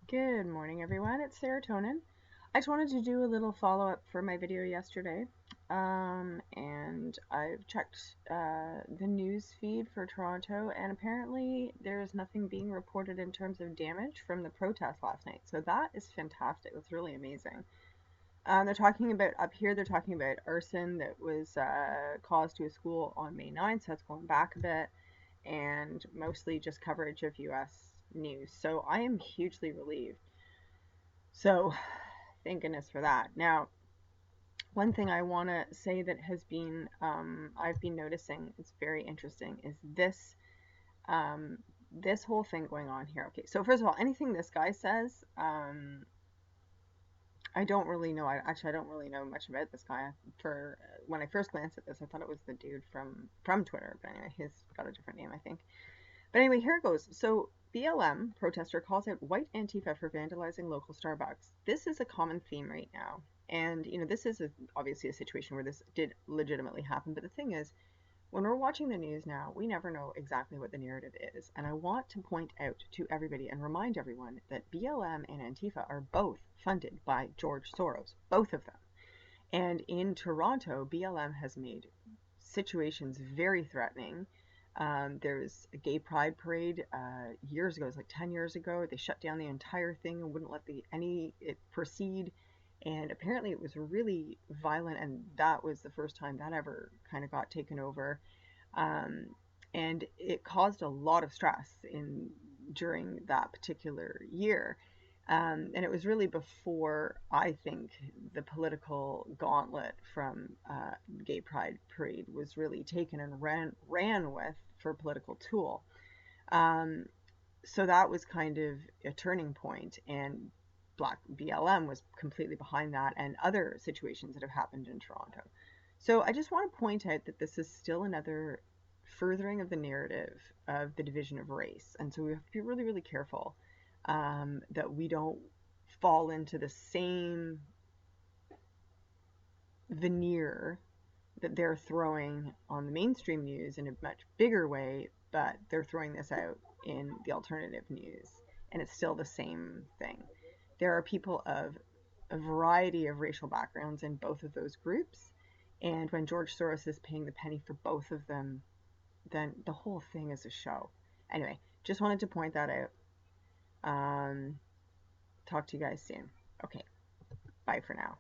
Good morning, everyone. It's Serotonin. I just wanted to do a little follow up for my video yesterday. And I've checked the news feed for Toronto, and apparently there is nothing being reported in terms of damage from the protest last night. So that is fantastic. That's really amazing. They're talking about up here, they're talking about arson that was caused to a school on May 9th, so that's going back a bit, and mostly just coverage of US news. So I am hugely relieved. So thank goodness for that. Now, one thing I want to say that has been, I've been noticing, it's very interesting, is um, this whole thing going on here. Okay, so first of all, anything this guy says, I don't really know. I don't really know much about this guy. For when I first glanced at this, I thought it was the dude from Twitter, but anyway, he's got a different name, I think. But anyway, here it goes. So BLM protester calls out white Antifa for vandalizing local Starbucks. This is a common theme right now. And, this is obviously a situation where this did legitimately happen. But the thing is, when we're watching the news now, we never know exactly what the narrative is. And I want to point out to everybody and remind everyone that BLM and Antifa are both funded by George Soros, both of them. And in Toronto, BLM has made situations very threatening. There was a gay pride parade years ago. It was like 10 years ago. They shut down the entire thing and wouldn't let it proceed. And apparently it was really violent, and that was the first time that ever kind of got taken over. Um, and it caused a lot of stress in during that particular year. And it was really before, I think, the political gauntlet from Gay Pride Parade was really taken and ran with for a political tool. Um, so that was kind of a turning point, and Black BLM was completely behind that, and other situations that have happened in Toronto. So I just want to point out that this is still another furthering of the narrative of the division of race, and so we have to be really, really careful that we don't fall into the same veneer that they're throwing on the mainstream news in a much bigger way, but they're throwing this out in the alternative news, and it's still the same thing. There are people of a variety of racial backgrounds in both of those groups, and when George Soros is paying the penny for both of them, then the whole thing is a show. Anyway, just wanted to point that out. Talk to you guys soon. Okay, bye for now.